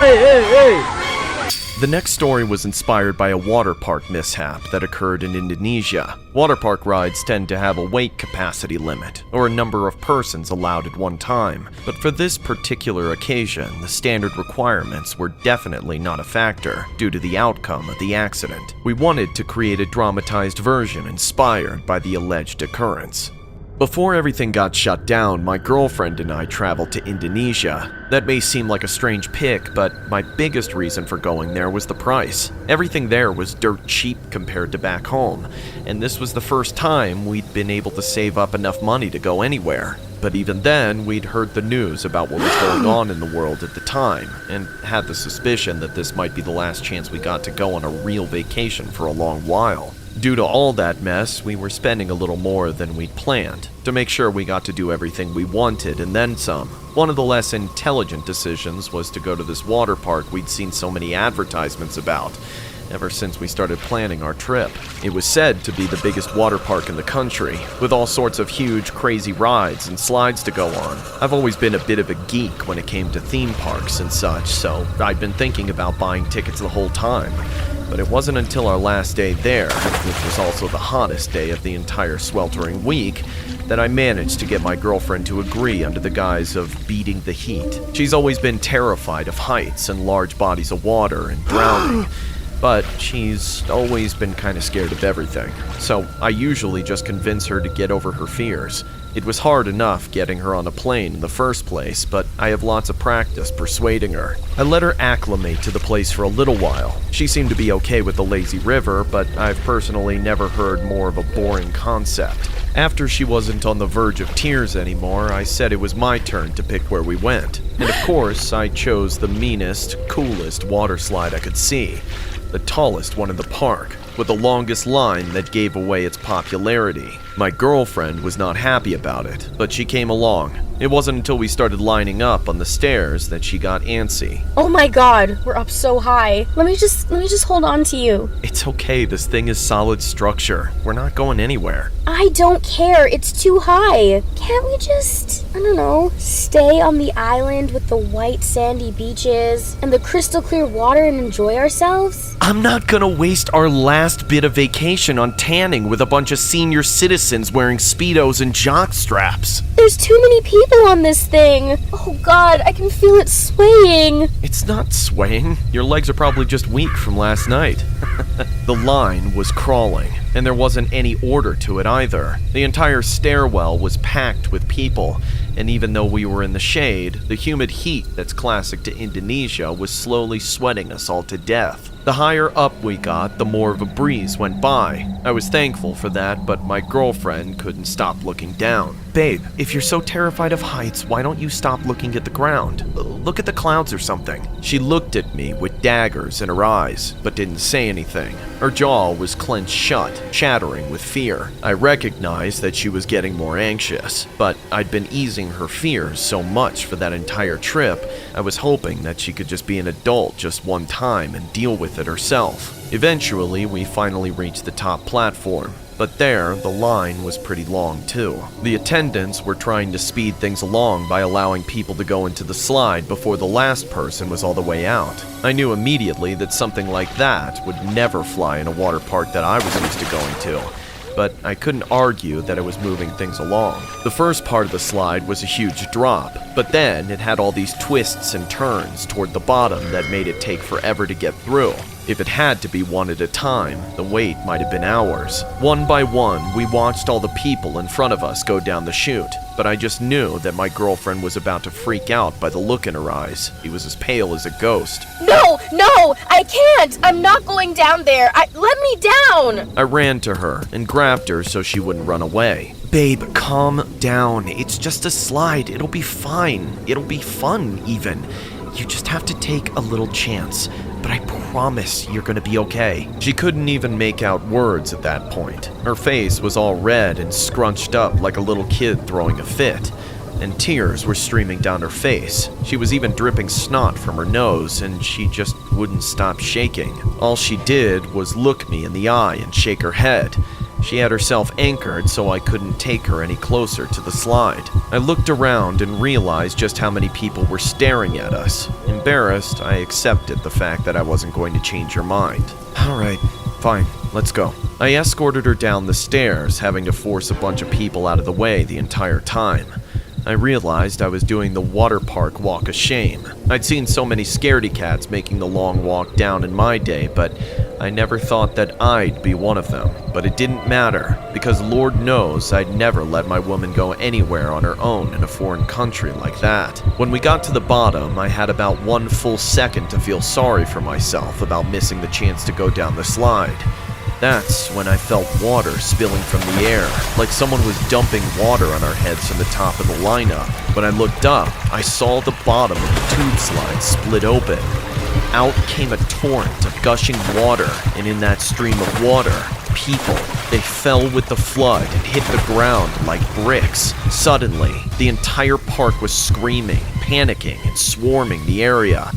The next story was inspired by a water park mishap that occurred in Indonesia. Water park rides tend to have a weight capacity limit, or a number of persons allowed at one time, but for this particular occasion, the standard requirements were definitely not a factor due to the outcome of the accident. We wanted to create a dramatized version inspired by the alleged occurrence. Before everything got shut down, my girlfriend and I traveled to Indonesia. That may seem like a strange pick, but my biggest reason for going there was the price. Everything there was dirt cheap compared to back home, and this was the first time we'd been able to save up enough money to go anywhere. But even then, we'd heard the news about what was going on in the world at the time, and had the suspicion that this might be the last chance we got to go on a real vacation for a long while. Due to all that mess, we were spending a little more than we'd planned, to make sure we got to do everything we wanted and then some. One of the less intelligent decisions was to go to this water park we'd seen so many advertisements about, ever since we started planning our trip. It was said to be the biggest water park in the country, with all sorts of huge, crazy rides and slides to go on. I've always been a bit of a geek when it came to theme parks and such, so I'd been thinking about buying tickets the whole time. But it wasn't until our last day there, which was also the hottest day of the entire sweltering week, that I managed to get my girlfriend to agree under the guise of beating the heat. She's always been terrified of heights and large bodies of water and drowning, but she's always been kind of scared of everything, so I usually just convince her to get over her fears. It was hard enough getting her on a plane in the first place, but I have lots of practice persuading her. I let her acclimate to the place for a little while. She seemed to be okay with the lazy river, but I've personally never heard more of a boring concept. After she wasn't on the verge of tears anymore, I said it was my turn to pick where we went. And of course, I chose the meanest, coolest water slide I could see. The tallest one in the park, with the longest line that gave away its popularity. My girlfriend was not happy about it, but she came along. It wasn't until we started lining up on the stairs that she got antsy. Oh my god, we're up so high. Let me just hold on to you. It's okay, this thing is solid structure. We're not going anywhere. I don't care, it's too high. Can't we just, I don't know, stay on the island with the white sandy beaches and the crystal clear water and enjoy ourselves? I'm not gonna waste our last bit of vacation on tanning with a bunch of senior citizens wearing Speedos and jock straps. There's too many people on this thing. Oh god, I can feel it swaying. It's not swaying. Your legs are probably just weak from last night. The line was crawling, and there wasn't any order to it either. The entire stairwell was packed with people, and even though we were in the shade, the humid heat that's classic to Indonesia was slowly sweating us all to death. The higher up we got, the more of a breeze went by. I was thankful for that, but my girlfriend couldn't stop looking down. Babe, if you're so terrified of heights, why don't you stop looking at the ground? Look at the clouds or something. She looked at me with daggers in her eyes, but didn't say anything. Her jaw was clenched shut, chattering with fear. I recognized that she was getting more anxious, but I'd been easing her fears so much for that entire trip, I was hoping that she could just be an adult just one time and deal with it herself. Eventually, we finally reached the top platform. But there, the line was pretty long too. The attendants were trying to speed things along by allowing people to go into the slide before the last person was all the way out. I knew immediately that something like that would never fly in a water park that I was used to going to, but I couldn't argue that it was moving things along. The first part of the slide was a huge drop, but then it had all these twists and turns toward the bottom that made it take forever to get through. If it had to be one at a time, the wait might have been hours. One by one, we watched all the people in front of us go down the chute, but I just knew that my girlfriend was about to freak out by the look in her eyes. He was as pale as a ghost. No, I can't! I'm not going down there! Let me down! I ran to her and grabbed her so she wouldn't run away. Babe, calm down. It's just a slide. It'll be fine. It'll be fun, even. You just have to take a little chance, but I promise you're gonna be okay. She couldn't even make out words at that point. Her face was all red and scrunched up like a little kid throwing a fit, and tears were streaming down her face. She was even dripping snot from her nose, and she just wouldn't stop shaking. All she did was look me in the eye and shake her head. She had herself anchored so I couldn't take her any closer to the slide. I looked around and realized just how many people were staring at us. Embarrassed, I accepted the fact that I wasn't going to change her mind. Alright, fine, let's go. I escorted her down the stairs, having to force a bunch of people out of the way the entire time. I realized I was doing the Waterpark walk of shame. I'd seen so many scaredy cats making the long walk down in my day, but I never thought that I'd be one of them. But it didn't matter, because Lord knows I'd never let my woman go anywhere on her own in a foreign country like that. When we got to the bottom, I had about 1 full second to feel sorry for myself about missing the chance to go down the slide. That's when I felt water spilling from the air, like someone was dumping water on our heads from the top of the lineup. When I looked up, I saw the bottom of the tube slide split open. Out came a torrent of gushing water, and in that stream of water, people. They fell with the flood and hit the ground like bricks. Suddenly, the entire park was screaming, panicking, and swarming the area.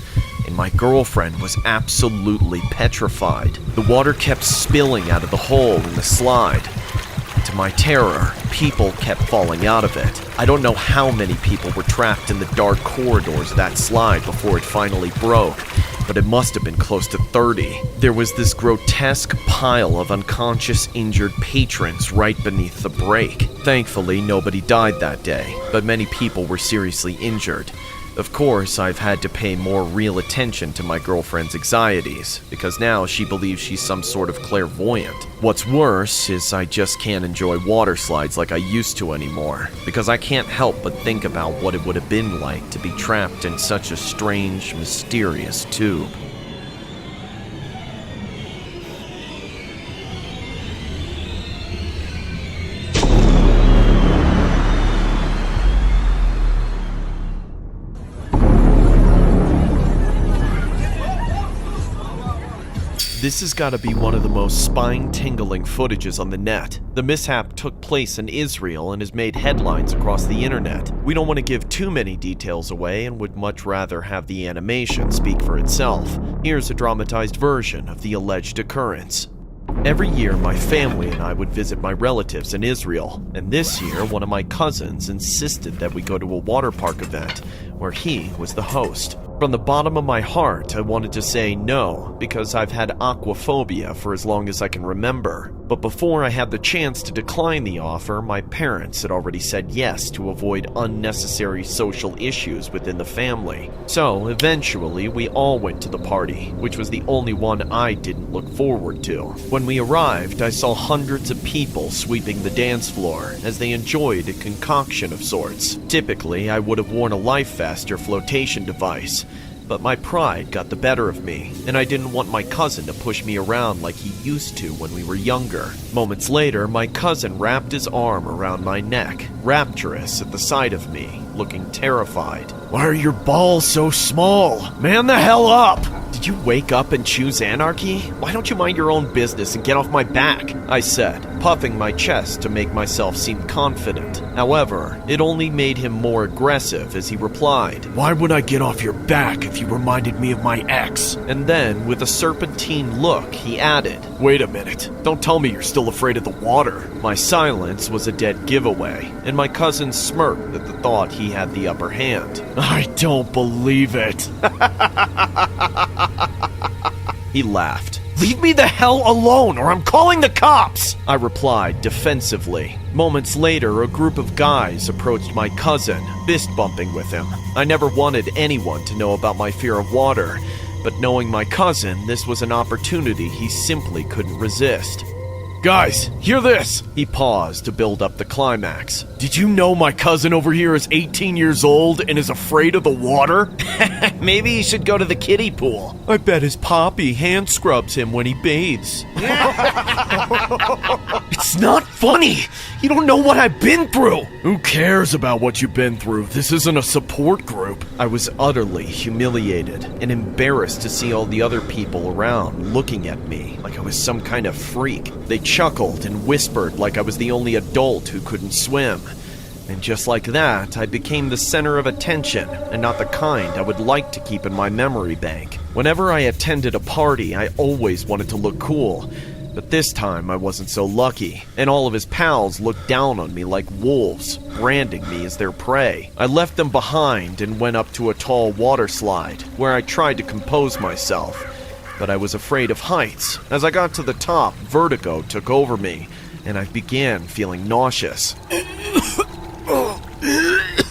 And my girlfriend was absolutely petrified. The water kept spilling out of the hole in the slide. To my terror, people kept falling out of it. I don't know how many people were trapped in the dark corridors of that slide before it finally broke, but it must have been close to 30. There was this grotesque pile of unconscious, injured patrons right beneath the break. Thankfully, nobody died that day, but many people were seriously injured. Of course, I've had to pay more real attention to my girlfriend's anxieties, because now she believes she's some sort of clairvoyant. What's worse is I just can't enjoy water slides like I used to anymore, because I can't help but think about what it would have been like to be trapped in such a strange, mysterious tube. This has got to be one of the most spine-tingling footages on the net. The mishap took place in Israel and has made headlines across the internet. We don't want to give too many details away and would much rather have the animation speak for itself. Here's a dramatized version of the alleged occurrence. Every year, my family and I would visit my relatives in Israel, and this year, one of my cousins insisted that we go to a water park event, where he was the host. From the bottom of my heart, I wanted to say no, because I've had aquaphobia for as long as I can remember. But before I had the chance to decline the offer, my parents had already said yes to avoid unnecessary social issues within the family. So, eventually, we all went to the party, which was the only one I didn't look forward to. When we arrived, I saw hundreds of people sweeping the dance floor as they enjoyed a concoction of sorts. Typically, I would have worn a life vest or flotation device, but my pride got the better of me, and I didn't want my cousin to push me around like he used to when we were younger. Moments later, my cousin wrapped his arm around my neck, rapturous at the sight of me, looking terrified. "Why are your balls so small? Man the hell up! Did you wake up and choose anarchy? Why don't you mind your own business and get off my back?" I said, puffing my chest to make myself seem confident. However, it only made him more aggressive as he replied, "Why would I get off your back if you reminded me of my ex?" And then, with a serpentine look, he added, "Wait a minute, don't tell me you're still afraid of the water." My silence was a dead giveaway, and my cousin smirked at the thought he had the upper hand. "I don't believe it." He laughed. "Leave me the hell alone or I'm calling the cops!" I replied defensively. Moments later, a group of guys approached my cousin, fist-bumping with him. I never wanted anyone to know about my fear of water, but knowing my cousin, this was an opportunity he simply couldn't resist. "Guys, hear this!" He paused to build up the climax. "Did you know my cousin over here is 18 years old and is afraid of the water? Maybe he should go to the kiddie pool. I bet his poppy hand scrubs him when he bathes." "It's not funny! You don't know what I've been through!" "Who cares about what you've been through? This isn't a support group." I was utterly humiliated and embarrassed to see all the other people around looking at me like I was some kind of freak. They chuckled and whispered like I was the only adult who couldn't swim. And just like that, I became the center of attention, and not the kind I would like to keep in my memory bank. Whenever I attended a party, I always wanted to look cool. But this time I wasn't so lucky, and all of his pals looked down on me like wolves, branding me as their prey. I left them behind and went up to a tall water slide, where I tried to compose myself. But I was afraid of heights. As I got to the top, vertigo took over me, and I began feeling nauseous.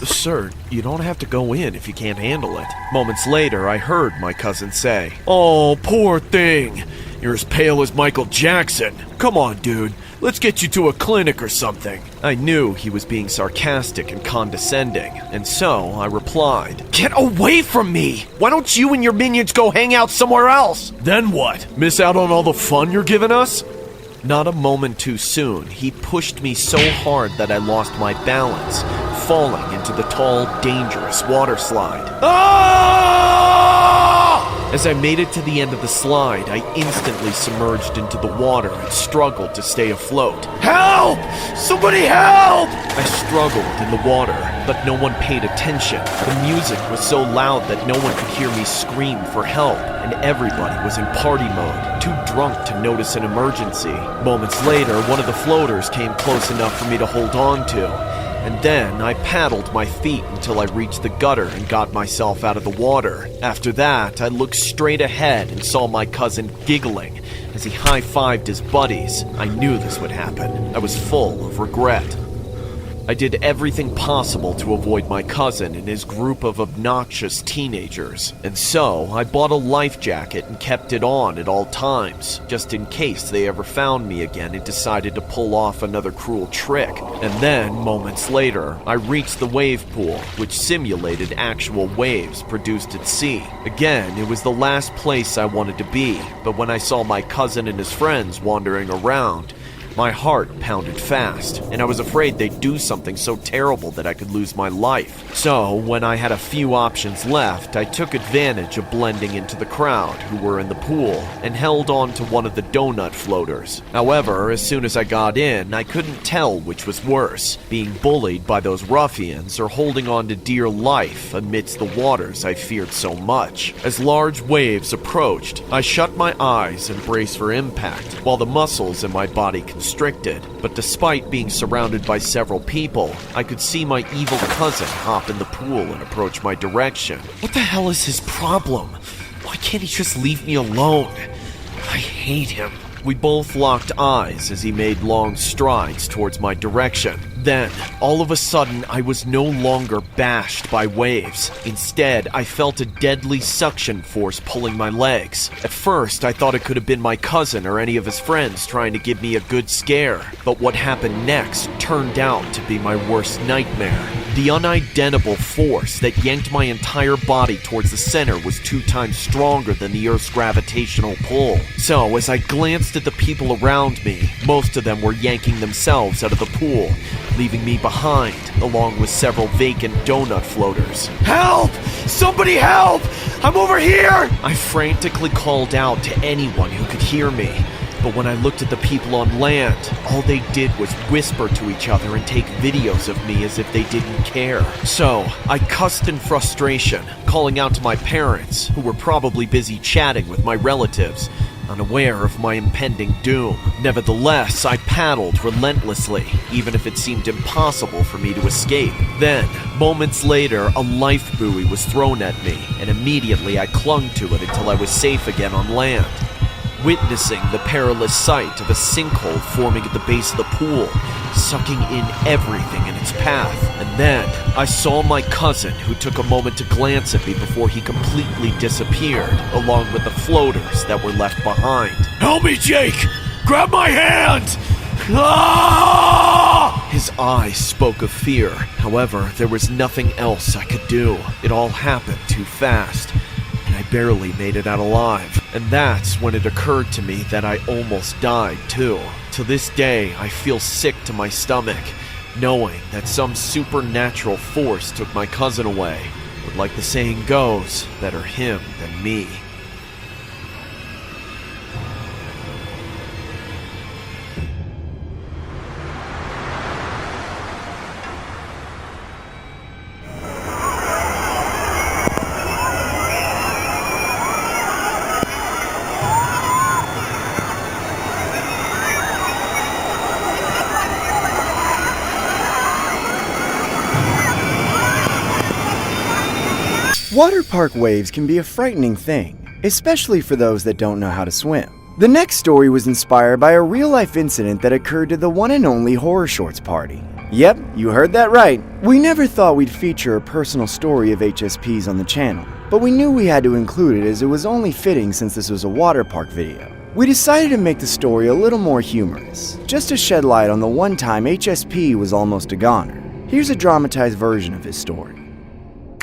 Sir, you don't have to go in if you can't handle it. Moments later, I heard my cousin say, "Oh, poor thing. You're as pale as Michael Jackson. Come on, dude. Let's get you to a clinic or something." I knew he was being sarcastic and condescending, and so I replied, "Get away from me! Why don't you and your minions go hang out somewhere else?" "Then what? Miss out on all the fun you're giving us?" Not a moment too soon, he pushed me so hard that I lost my balance, falling into the tall, dangerous water slide. Ah! As I made it to the end of the slide, I instantly submerged into the water and struggled to stay afloat. "Help! Somebody help!" I struggled in the water, but no one paid attention. The music was so loud that no one could hear me scream for help, and everybody was in party mode, too drunk to notice an emergency. Moments later, one of the floaters came close enough for me to hold on to, and then I paddled my feet until I reached the gutter and got myself out of the water. After that, I looked straight ahead and saw my cousin giggling as he high-fived his buddies. I knew this would happen. I was full of regret. I did everything possible to avoid my cousin and his group of obnoxious teenagers, and so I bought a life jacket and kept it on at all times, just in case they ever found me again and decided to pull off another cruel trick. And then, moments later, I reached the wave pool, which simulated actual waves produced at sea. Again, it was the last place I wanted to be, but when I saw my cousin and his friends wandering around, my heart pounded fast, and I was afraid they'd do something so terrible that I could lose my life. So, when I had a few options left, I took advantage of blending into the crowd who were in the pool and held on to one of the donut floaters. However, as soon as I got in, I couldn't tell which was worse, being bullied by those ruffians or holding on to dear life amidst the waters I feared so much. As large waves approached, I shut my eyes and braced for impact, while the muscles in my body constricted. But despite being surrounded by several people, I could see my evil cousin hop in the pool and approach my direction. What the hell is his problem? Why can't he just leave me alone? I hate him. We both locked eyes as he made long strides towards my direction. Then, all of a sudden, I was no longer bashed by waves. Instead, I felt a deadly suction force pulling my legs. At first, I thought it could have been my cousin or any of his friends trying to give me a good scare. But what happened next turned out to be my worst nightmare. The unidentifiable force that yanked my entire body towards the center was 2 times stronger than the Earth's gravitational pull. So, as I glanced at the people around me, most of them were yanking themselves out of the pool, leaving me behind, along with several vacant donut floaters. "Help! Somebody help! I'm over here!" I frantically called out to anyone who could hear me. But when I looked at the people on land, all they did was whisper to each other and take videos of me as if they didn't care. So, I cussed in frustration, calling out to my parents, who were probably busy chatting with my relatives, unaware of my impending doom. Nevertheless, I paddled relentlessly, even if it seemed impossible for me to escape. Then, moments later, a life buoy was thrown at me, and immediately I clung to it until I was safe again on land. Witnessing the perilous sight of a sinkhole forming at the base of the pool, sucking in everything in its path. And then, I saw my cousin, who took a moment to glance at me before he completely disappeared, along with the floaters that were left behind. "Help me, Jake! Grab my hand!" Ah! His eyes spoke of fear. However, there was nothing else I could do. It all happened too fast, and I barely made it out alive. And that's when it occurred to me that I almost died too. To this day, I feel sick to my stomach, knowing that some supernatural force took my cousin away. But like the saying goes, better him than me. Water park waves can be a frightening thing, especially for those that don't know how to swim. The next story was inspired by a real-life incident that occurred to the one and only Horror Shorts party. Yep, you heard that right. We never thought we'd feature a personal story of HSPs on the channel, but we knew we had to include it as it was only fitting since this was a water park video. We decided to make the story a little more humorous, just to shed light on the one time HSP was almost a goner. Here's a dramatized version of his story.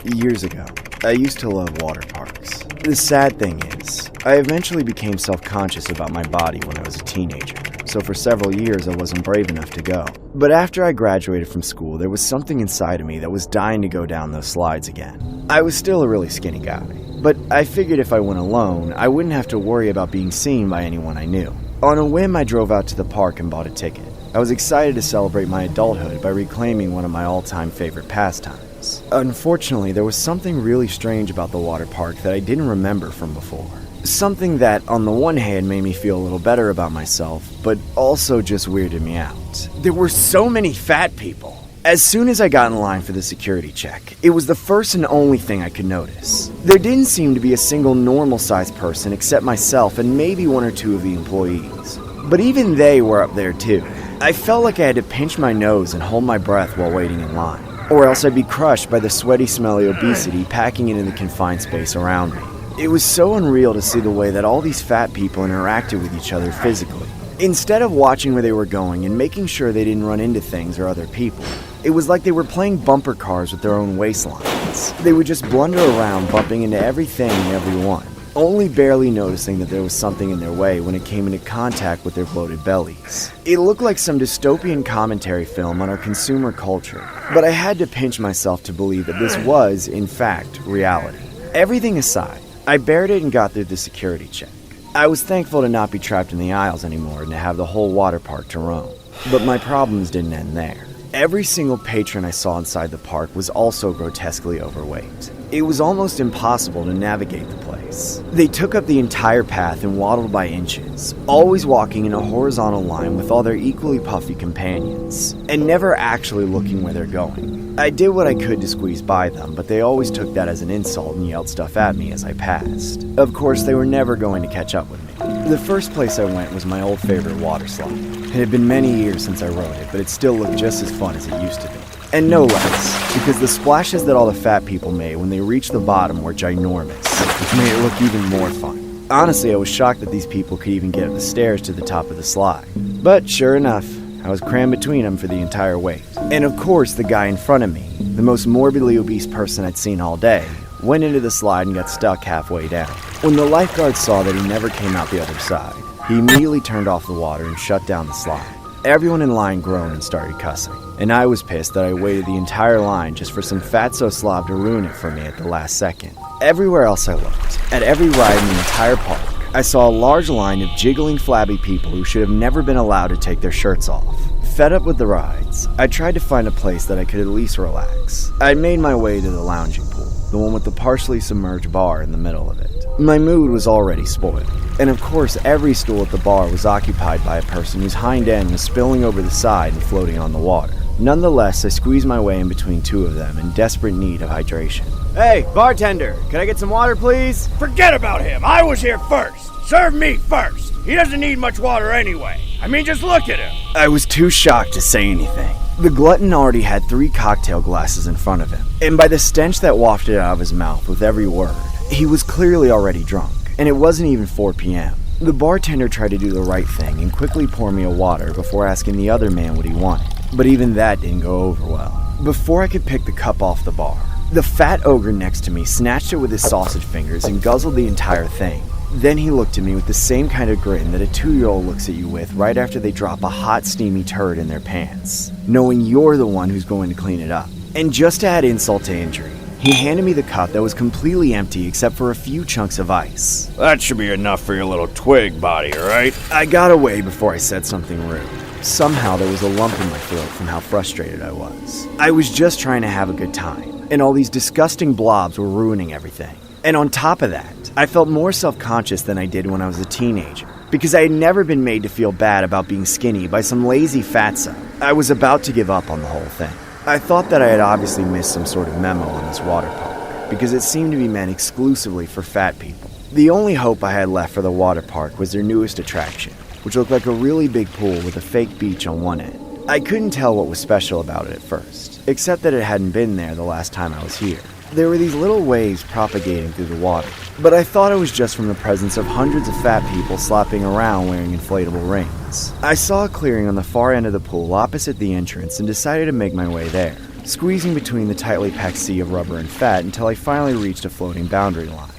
Years ago, I used to love water parks. The sad thing is, I eventually became self-conscious about my body when I was a teenager, so for several years I wasn't brave enough to go. But after I graduated from school, there was something inside of me that was dying to go down those slides again. I was still a really skinny guy, but I figured if I went alone, I wouldn't have to worry about being seen by anyone I knew. On a whim, I drove out to the park and bought a ticket. I was excited to celebrate my adulthood by reclaiming one of my all-time favorite pastimes. Unfortunately, there was something really strange about the water park that I didn't remember from before. Something that, on the one hand, made me feel a little better about myself, but also just weirded me out. There were so many fat people. As soon as I got in line for the security check, it was the first and only thing I could notice. There didn't seem to be a single normal-sized person except myself and maybe one or two of the employees. But even they were up there too. I felt like I had to pinch my nose and hold my breath while waiting in line, or else I'd be crushed by the sweaty, smelly obesity packing it in the confined space around me. It was so unreal to see the way that all these fat people interacted with each other physically. Instead of watching where they were going and making sure they didn't run into things or other people, it was like they were playing bumper cars with their own waistlines. They would just blunder around, bumping into everything and everyone, only barely noticing that there was something in their way when it came into contact with their bloated bellies. It looked like some dystopian commentary film on our consumer culture, but I had to pinch myself to believe that this was, in fact, reality. Everything aside, I bared it and got through the security check. I was thankful to not be trapped in the aisles anymore and to have the whole water park to roam. But my problems didn't end there. Every single patron I saw inside the park was also grotesquely overweight. It was almost impossible to navigate the place. They took up the entire path and waddled by inches, always walking in a horizontal line with all their equally puffy companions, and never actually looking where they're going. I did what I could to squeeze by them, but they always took that as an insult and yelled stuff at me as I passed. Of course, they were never going to catch up with me. The first place I went was my old favorite water slide. It had been many years since I rode it, but it still looked just as fun as it used to be. And no less, because the splashes that all the fat people made when they reached the bottom were ginormous, which made it look even more fun. Honestly, I was shocked that these people could even get up the stairs to the top of the slide. But sure enough, I was crammed between them for the entire wait. And of course, the guy in front of me, the most morbidly obese person I'd seen all day, went into the slide and got stuck halfway down. When the lifeguard saw that he never came out the other side, he immediately turned off the water and shut down the slide. Everyone in line groaned and started cussing, and I was pissed that I waited the entire line just for some fatso slob to ruin it for me at the last second. Everywhere else I looked, at every ride in the entire park, I saw a large line of jiggling, flabby people who should have never been allowed to take their shirts off. Fed up with the rides, I tried to find a place that I could at least relax. I made my way to the lounging pool, the one with the partially submerged bar in the middle of it. My mood was already spoiled, and of course every stool at the bar was occupied by a person whose hind end was spilling over the side and floating on the water. Nonetheless, I squeezed my way in between two of them in desperate need of hydration. Hey, bartender, can I get some water, please? Forget about him. I was here first. Serve me first. He doesn't need much water anyway. I mean, just look at him. I was too shocked to say anything. The glutton already had 3 cocktail glasses in front of him, and by the stench that wafted out of his mouth with every word, he was clearly already drunk, and it wasn't even 4 p.m. The bartender tried to do the right thing and quickly pour me a water before asking the other man what he wanted, but even that didn't go over well. Before I could pick the cup off the bar, the fat ogre next to me snatched it with his sausage fingers and guzzled the entire thing. Then he looked at me with the same kind of grin that a 2-year-old looks at you with right after they drop a hot, steamy turd in their pants, knowing you're the one who's going to clean it up. And just to add insult to injury, he handed me the cup that was completely empty except for a few chunks of ice. That should be enough for your little twig body, right? I got away before I said something rude. Somehow there was a lump in my throat from how frustrated I was. I was just trying to have a good time, and all these disgusting blobs were ruining everything. And on top of that, I felt more self-conscious than I did when I was a teenager, because I had never been made to feel bad about being skinny by some lazy fatso. I was about to give up on the whole thing. I thought that I had obviously missed some sort of memo on this water park. because it seemed to be meant exclusively for fat people. The only hope I had left for the water park was their newest attraction, which looked like a really big pool with a fake beach on one end. I couldn't tell what was special about it at first, except that it hadn't been there the last time I was here. There were these little waves propagating through the water, but I thought it was just from the presence of hundreds of fat people slopping around wearing inflatable rings. I saw a clearing on the far end of the pool opposite the entrance and decided to make my way there, squeezing between the tightly packed sea of rubber and fat until I finally reached a floating boundary line.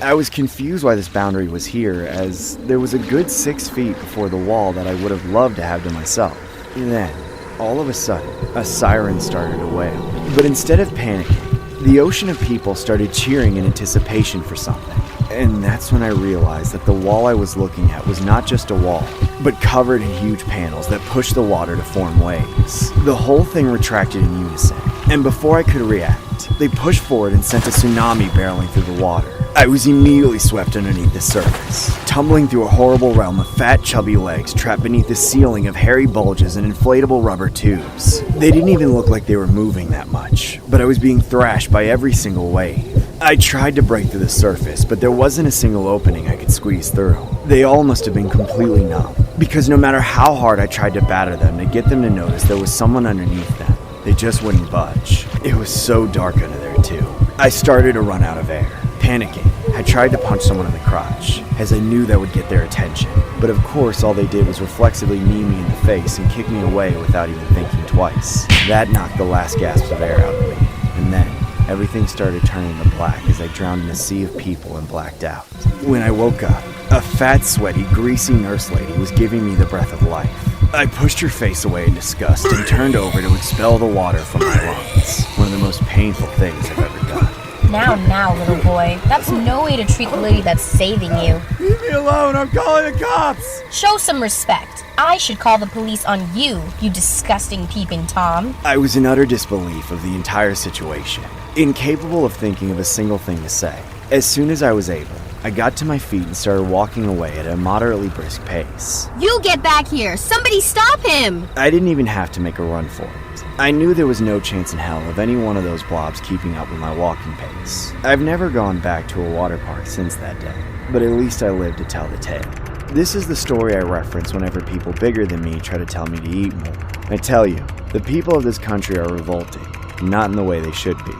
I was confused why this boundary was here, as there was a good 6 feet before the wall that I would have loved to have to myself. And then, all of a sudden, a siren started to wail. But instead of panicking, the ocean of people started cheering in anticipation for something. And that's when I realized that the wall I was looking at was not just a wall, but covered in huge panels that pushed the water to form waves. The whole thing retracted in unison, and before I could react, they pushed forward and sent a tsunami barreling through the water. I was immediately swept underneath the surface, tumbling through a horrible realm of fat, chubby legs trapped beneath the ceiling of hairy bulges and inflatable rubber tubes. They didn't even look like they were moving that much, but I was being thrashed by every single wave. I tried to break through the surface, but there wasn't a single opening I could squeeze through. They all must have been completely numb, because no matter how hard I tried to batter them to get them to notice there was someone underneath them, they just wouldn't budge. It was so dark under there too. I started to run out of air. Panicking, I tried to punch someone in the crotch, as I knew that would get their attention. But of course, all they did was reflexively knee me in the face and kick me away without even thinking twice. That knocked the last gasps of air out of me. And then, everything started turning to black as I drowned in a sea of people and blacked out. When I woke up, a fat, sweaty, greasy nurse lady was giving me the breath of life. I pushed her face away in disgust and turned over to expel the water from my lungs. One of the most painful things I've ever done. Now, little boy. That's no way to treat the lady that's saving you. Leave me alone, I'm calling the cops! Show some respect. I should call the police on you, you disgusting peeping Tom. I was in utter disbelief of the entire situation, incapable of thinking of a single thing to say. As soon as I was able, I got to my feet and started walking away at a moderately brisk pace. You get back here! Somebody stop him! I didn't even have to make a run for it. I knew there was no chance in hell of any one of those blobs keeping up with my walking pace. I've never gone back to a water park since that day, but at least I lived to tell the tale. This is the story I reference whenever people bigger than me try to tell me to eat more. I tell you, the people of this country are revolting, not in the way they should be.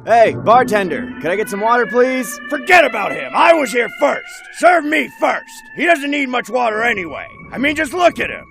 Hey, bartender, can I get some water, please? Forget about him! I was here first! Serve me first! He doesn't need much water anyway. I mean, just look at him!